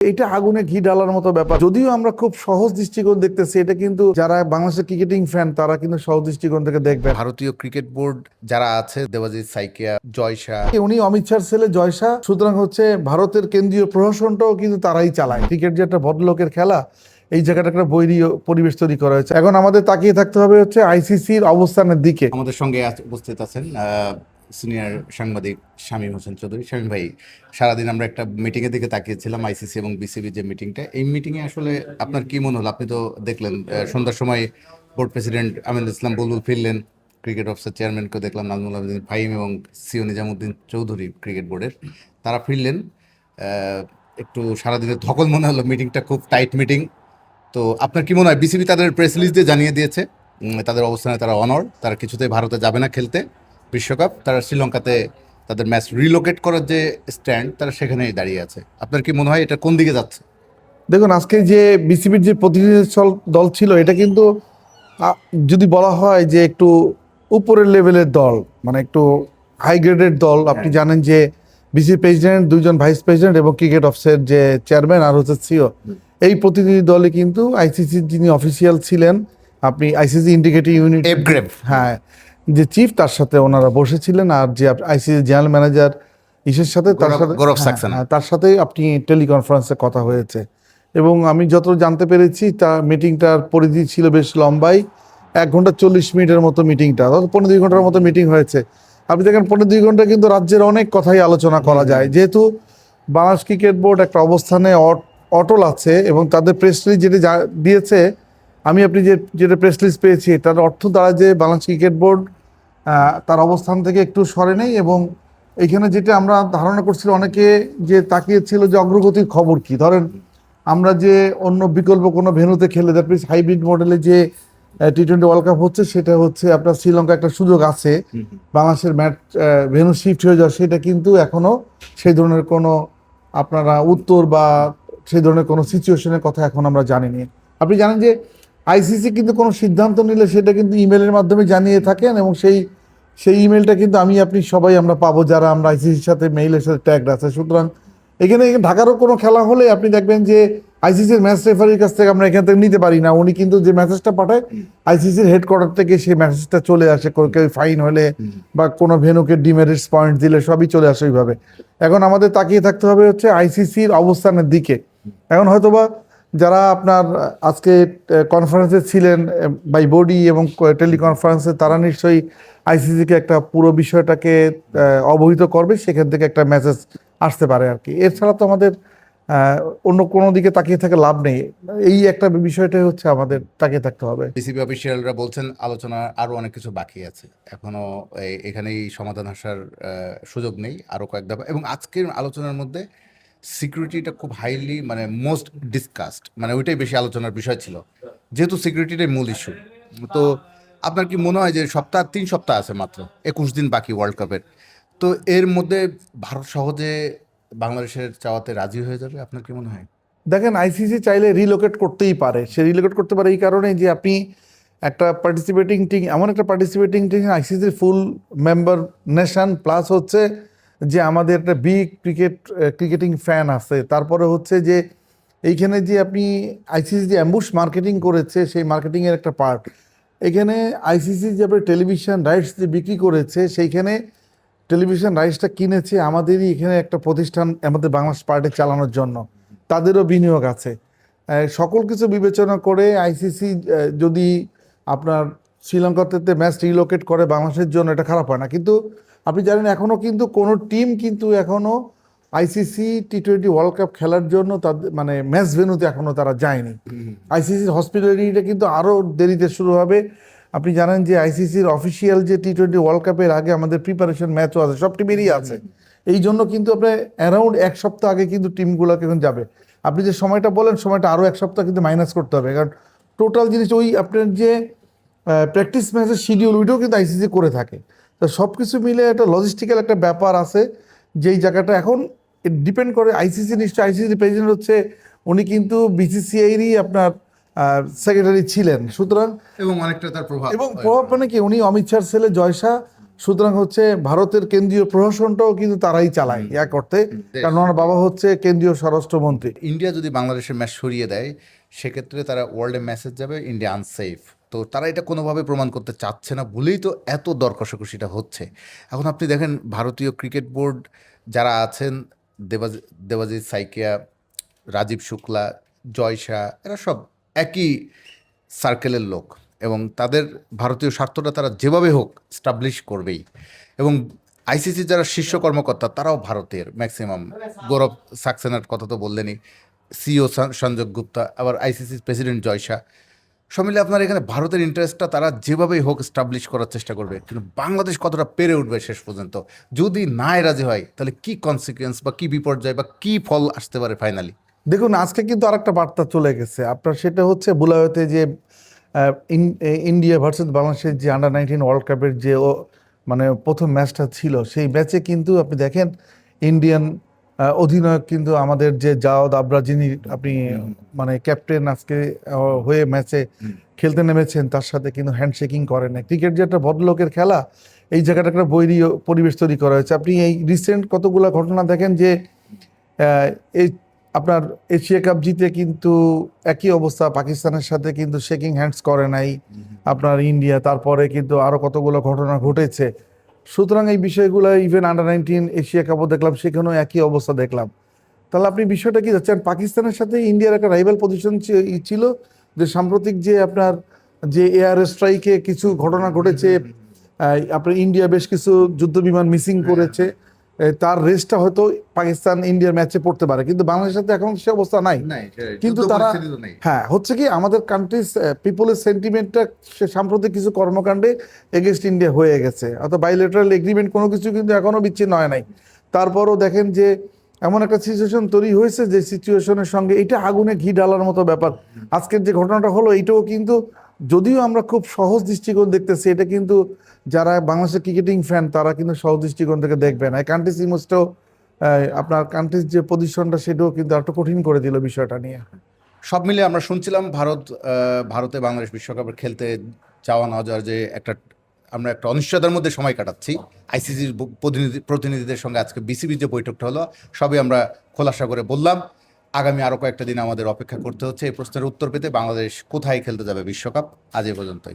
এটা আগুনে ঘি ঢালার মতো ব্যাপার। যদিও আমরা খুব সহজ দৃষ্টিকোণ দেখতেছি, এটা কিন্তু যারা বাংলাদেশের ক্রিকেটিং ফ্যান তারা কিন্তু সহজ দৃষ্টিকোণ থেকে দেখবে। ভারতীয় ক্রিকেট বোর্ড যারা আছে, দেবাজিৎ সাইকিয়া, জয় শাহ, উনি অমিত শাহর ছেলে জয় শাহ, সুতরাং হচ্ছে ভারতের কেন্দ্রীয় প্রশাসনটাও কিন্তু তারাই চালায়। ক্রিকেট যে একটা ভদ্রলোকের খেলা, এই জায়গাটা একটা বৈরী পরিবেশ তৈরি করা হয়েছে। এখন আমাদের তাকিয়ে থাকতে হবে হচ্ছে আইসিসির অবস্থানের দিকে। আমাদের সঙ্গে উপস্থিত আছেন সিনিয়র সাংবাদিক শামীম হোসেন চৌধুরী। শামীম ভাই, সারাদিন আমরা একটা মিটিং এর দিকে তাকিয়েছিলাম, আইসিসি এবং বিসিবি যে মিটিংটা, এই মিটিং এ আসলে আপনার কি মনে হলো? আপনি তো দেখলেন সন্ধ্যার সময় বোর্ড প্রেসিডেন্ট আমিনুল ইসলাম বুলবুল ফিরলেন, ক্রিকেট অফিসার চেয়ারম্যানকে দেখলাম নাজমুল আবেদিন ফাহিম এবং সিও নিজামুদ্দিন চৌধুরী ক্রিকেট বোর্ডের, তারা ফিরলেন। একটু সারাদিনের ধকল মনে হলো, মিটিংটা খুব টাইট মিটিং। তো আপনার কি মনে হয়? বিসিবি তাদের প্রেস রিলিজ দিয়ে জানিয়ে দিয়েছে তাদের অবস্থানে তারা অনর, তারা কিছুতেই ভারতে যাবে না খেলতে বিশ্বকাপ। তারা শ্রীলঙ্কাতে তাদের ম্যাচ রিলোকেট করার যে স্ট্যান্ড, তারা সেখানেই দাঁড়িয়ে আছে। আপনার কি মনে হয় এটা কোন দিকে যাচ্ছে? দেখুন, আজকে যে বিসিবির যে প্রতিনিধি দল ছিল, এটা কিন্তু যদি বলা হয় যে একটু উপরের লেভেলের দল, মানে একটু হাই গ্রেডের দল। আপনি জানেন যে বিসিবি প্রেসিডেন্ট, দুইজন ভাইস প্রেসিডেন্ট এবং ক্রিকেট অফিসের যে চেয়ারম্যান আর হচ্ছে সিও, এই প্রতিনিধি দলে কিন্তু আইসিসির যিনি অফিসিয়াল ছিলেন, আপনি আইসিসি ইন্টিগ্রেটিং ইউনিট, হ্যাঁ, যে চিফ, তার সাথে ওনারা বসেছিলেন। আর যে আইসিসি জেনারেল ম্যানেজার ইসের সাথে, তার সাথে আপনি টেলিকনফারেন্সে কথা হয়েছে। এবং আমি যত জানতে পেরেছি, তা মিটিংটার পরিধি ছিল বেশ লম্বাই, 1 ঘন্টা 40 মিনিটের মতো মিটিংটা, অর্থাৎ 15-2 ঘন্টার মতো মিটিং হয়েছে। আপনি দেখেন 15-2 ঘন্টা কিন্তু রাজ্যের অনেক কথাই আলোচনা করা যায়, যেহেতু বাংলাদেশ ক্রিকেট বোর্ড একটা অবস্থানে অটল আছে এবং তাদের প্রেস রিলিজ যেটা দিয়েছে, আপনি যেটা প্রেস রিলিজ পেয়েছি, তার অর্থ দ্বারা যে বাংলাদেশ ক্রিকেট বোর্ড তার অবস্থান থেকে একটু সরে নেই। এবং এইখানে যেটা আমরা ধারণা করছিল, অনেকে যে তাকিয়েছিল যে অগ্রগতির খবর কি, ধরেন আমরা যে অন্য বিকল্প কোনো ভেন্যুতে খেলে, দ্যাট মিনস হাইব্রিড মডেলে যে টি-20 ওয়ার্ল্ড কাপ হচ্ছে, সেটা হচ্ছে আপনার শ্রীলঙ্কা একটা সুযোগ আছে বাংলাদেশের ম্যাচ ভেন্যু শিফট হয়ে যাওয়া, সেটা কিন্তু এখনো সেই ধরনের কোনো আপনারা উত্তর বা সেই ধরনের কোনো সিচুয়েশনের কথা এখন আমরা জানিনি। আপনি জানেন যে আইসিসি কিন্তু কোনো সিদ্ধান্ত নিলে সেটা কিন্তু ইমেলের মাধ্যমে জানিয়ে থাকেন, এবং সেই ইমেলটা কিন্তু আপনি সবাই আমরা পাবো, যারা আমরা আইসিসির সাথে মেইলের সাথে ট্যাগড আছে। সুতরাং এখানে ঢাকারও কোনো খেলা হলে আপনি দেখবেন যে আইসিসির ম্যাচ রেফারির কাছ থেকে আমরা এখান থেকে নিতে পারি না, উনি কিন্তু যে মেসেজটা পাঠায় আইসিসির হেডকোয়ার্টার থেকে সেই মেসেজটা চলে আসে, কেউ ফাইন হলে বা কোনো ভেন্যুকে ডিমেরিটস পয়েন্ট দিলে সবই চলে আসে ওইভাবে। এখন আমাদের তাকিয়ে থাকতে হবে হচ্ছে আইসিসির অবস্থানের দিকে। এখন হয়তোবা যারা আপনার আজকে কনফারেন্সে ছিলেন বাই বডি এবং টেলিকনফারেন্সে, তারা নিশ্চয়ই আইসিসিকে একটা পুরো বিষয়টাকে অবহিত করবে, সেখান থেকে একটা মেসেজ আসতে পারে আর কি। এছাড়া তো আমাদের অন্য কোনো দিকে তাকিয়ে থেকে লাভ নেই। এই একটা বিষয়টাই হচ্ছে আমাদের তাকিয়ে থাকতে হবে। বিসিবি অফিসিয়ালরা বলছেন আলোচনা আরো অনেক কিছু বাকি আছে, এখনো এখানেই সমাধান আসার সুযোগ নেই, আরো কয়েক দফা। এবং আজকের আলোচনার মধ্যে সিকিউরিটিটা খুব হাইলি, মানে মোস্ট ডিসকাসড, মানে ওইটাই বেশি আলোচনার বিষয় ছিল, যেহেতু সিকিউরিটিটাই মূল ইস্যু। তো আপনার কি মনে হয় যে 3 সপ্তাহ আছে, মাত্র 21 দিন বাকি ওয়ার্ল্ড কাপের, তো এর মধ্যে ভারত সহজে বাংলাদেশের চাওয়াতে রাজি হয়ে যাবে? আপনার কি মনে হয়? দেখেন, আইসিসি চাইলে রিলোকেট করতেই পারে। সে রিলোকেট করতে পারে এই কারণে যে আপনি একটা পার্টিসিপেটিং টিম, এমন একটা পার্টিসিপেটিং টিম, আইসিসির ফুল মেম্বার নেশন, প্লাস হচ্ছে যে আমাদের একটা বিগ ক্রিকেটিং ফ্যান আছে। তারপরে হচ্ছে যে এইখানে যে আপনি আইসিসি যে অ্যাম্বুশ মার্কেটিং করেছে, সেই মার্কেটিংয়ের একটা পার্ট এখানে আইসিসি যে টেলিভিশন রাইটস যে বিক্রি করেছে, সেইখানে টেলিভিশন রাইটসটা কিনেছে আমাদেরই এখানে একটা প্রতিষ্ঠান, আমাদের বাংলাদেশ পার্টি চালানোর জন্য, তাদেরও বিনিয়োগ আছে। সকল কিছু বিবেচনা করে আইসিসি যদি আপনার শ্রীলঙ্কাতে ম্যাচ রিলোকেট করে বাংলাদেশের জন্য, এটা খারাপ হয় না। কিন্তু আপনি জানেন এখনও কিন্তু কোনো টিম কিন্তু এখনও আইসিসি টি-20 ওয়ার্ল্ড কাপ খেলার জন্য তাদের মানে ম্যাচ ভেন্যুতে এখনও তারা যায়নি। আইসিসির হসপিটালিটিটা কিন্তু আরও দেরিতে শুরু হবে। আপনি জানেন যে আইসিসির অফিসিয়াল যে টি-20 ওয়ার্ল্ড কাপের আগে আমাদের প্রিপারেশন ম্যাচও আছে, সব টিমেরই আছে। এই জন্য কিন্তু আপনার অ্যারাউন্ড 1 সপ্তাহ আগে কিন্তু টিমগুলোকে এখন যাবে। আপনি যে সময়টা বলেন, সময়টা আরও 1 সপ্তাহ কিন্তু মাইনাস করতে হবে, কারণ টোটাল জিনিস ওই আপনার যে প্র্যাকটিস ম্যাচের শিডিউল, ওইটাও কিন্তু আইসিসি করে থাকে। তো সব কিছু মিলে একটা লজিস্টিক্যাল একটা ব্যাপার আছে, যেই জায়গাটা এখন ডিপেন্ড করে আইসিসি। নিশ্চয়ই আইসিসি প্রেসিডেন্ট হচ্ছে উনি কিন্তু বিসিসিআইরই আপনার সেক্রেটারি ছিলেন, সুতরাং এবং অনেকটা তার প্রভাব মানে কি, উনি অমিত শাহর ছেলে জয় শাহ, সুতরাং হচ্ছে ভারতের কেন্দ্রীয় প্রশাসনটাও কিন্তু তারাই চালায় ইয়া করতে, কারণ ওনার বাবা হচ্ছে কেন্দ্রীয় স্বরাষ্ট্রমন্ত্রী। ইন্ডিয়া যদি বাংলাদেশের ম্যাচ সরিয়ে দেয় সেক্ষেত্রে তারা ওয়ার্ল্ডে মেসেজ যাবে ইন্ডিয়া আনসেফ। তো তারা এটা কোনোভাবে প্রমাণ করতে চাচ্ছে না বলেই তো এত দর কষাকষিটা হচ্ছে। এখন আপনি দেখেন ভারতীয় ক্রিকেট বোর্ড যারা আছেন, দেবাজিৎ সাইকিয়া, রাজীব শুক্লা, জয় শাহ, এরা সব একই সার্কেলের লোক এবং তাদের ভারতীয় স্বার্থটা তারা যেভাবে হোক স্টাবলিশ করবেই। এবং আইসিসি যারা শীর্ষ কর্মকর্তা তারাও ভারতের ম্যাক্সিমাম, গৌরব সাক্সেনার কথা তো বললেনই, সিও সঞ্জয় গুপ্তা, আবার আইসিসির প্রেসিডেন্ট জয় শাহ, সব মিলে আপনার এখানে ভারতের ইন্টারেস্টটা তারা যেভাবেই হোক স্টাবলিশ করার চেষ্টা করবে। কিন্তু বাংলাদেশ কতটা পেরে উঠবে শেষ পর্যন্ত, যদি নাই রাজি হয় তাহলে কি কনসিকুয়েন্স বা কি বিপর্যয় বা কি ফল আসতে পারে ফাইনালি? দেখুন আজকে কিন্তু আরেকটা বার্তা চলে গেছে আপনার, সেটা হচ্ছে বুলাওয়েতে যে ইন্ডিয়া ভার্সেস বাংলাদেশের যে আন্ডার-19 ওয়ার্ল্ড কাপের যে মানে প্রথম ম্যাচটা ছিল, সেই ম্যাচে কিন্তু আপনি দেখেন ইন্ডিয়ান অধিনায়ক কিন্তু আমাদের যে জাওয়াদ আবরা, যিনি আপনি মানে ক্যাপ্টেন আজকে হয়ে ম্যাচে খেলতে নেমেছেন, তার সাথে কিন্তু হ্যান্ডশেকিং করেন না। ক্রিকেট যে একটা ভদ্রলোকের খেলা, এই জায়গাটা একটা বৈরী পরিবেশ তৈরি করা হয়েছে। আপনি এই রিসেন্ট কতগুলো ঘটনা দেখেন যে এই আপনার এশিয়া কাপ জিতে কিন্তু একই অবস্থা, পাকিস্তানের সাথে কিন্তু শেকিং হ্যান্ডস করে নাই আপনার ইন্ডিয়া, তারপরে কিন্তু আরো কতগুলো ঘটনা ঘটেছে। সুতরাং এই বিষয়গুলো ইভেন আন্ডার-19 এশিয়া কাপও দেখলাম, সেখানেও একই অবস্থা দেখলাম। তাহলে আপনি বিষয়টা কি যাচ্ছেন, পাকিস্তানের সাথে ইন্ডিয়ার একটা রাইভাল পজিশন ছিল, যে সাম্প্রতিক যে আপনার যে এয়ার স্ট্রাইকে কিছু ঘটনা ঘটেছে, আপনার ইন্ডিয়া বেশ কিছু যুদ্ধ বিমান মিসিং করেছে, তার রেসটা হয়তো পাকিস্তান ইন্ডিয়ার ম্যাচে পড়তে পারে, কিন্তু বাংলাদেশের সাথে এখন সে অবস্থা নাই। কিন্তু তারা হ্যাঁ হচ্ছে কি আমাদের কান্ট্রিজ পিপলের সেন্টিমেন্টটা সে সাম্প্রতিক কিছু কর্মকাণ্ডে এগেনস্ট ইন্ডিয়া হয়ে গেছে, অর্থাৎ বাইলেটারাল এগ্রিমেন্ট কোনো কিছু কিন্তু এখনো বিচ্ছিন্ন হয় নাই। তারপরও দেখেন যে এমন একটা সিচুয়েশন তৈরি হয়েছে, যে সিচুয়েশনের সঙ্গে এটা আগুনে ঘি ঢালার মতো ব্যাপার। আজকের যে ঘটনাটা হলো, এইটাও কিন্তু যদিও আমরা খুব সহজ দৃষ্টিকোণ দেখতেছি, এটা কিন্তু যারা বাংলাদেশের ক্রিকেটিং ফ্যান তারা কিন্তু সহজ দৃষ্টিকোণ থেকে দেখবেন। এই কান্ট্রিজ ইমোজটাও আপনার কান্ট্রিজ যে পজিশনটা সেটাও কিন্তু একটু কঠিন করে দিল বিষয়টা নিয়ে। সব মিলে আমরা শুনছিলাম ভারতে বাংলাদেশ বিশ্বকাপে খেলতে যাওয়া না যাওয়ার যে আমরা একটা অনিশ্চয়তার মধ্যে সময় কাটাচ্ছি। আইসিসির প্রতিনিধিদের সঙ্গে আজকে বিসিবির যে বৈঠকটা হলো, সবই আমরা খোলাসা করে বললাম। আগামী আরও কয়েকটা দিন আমাদের অপেক্ষা করতে হচ্ছে এই প্রশ্নের উত্তর পেতে, বাংলাদেশ কোথায় খেলতে যাবে বিশ্বকাপ। আজ এ পর্যন্তই।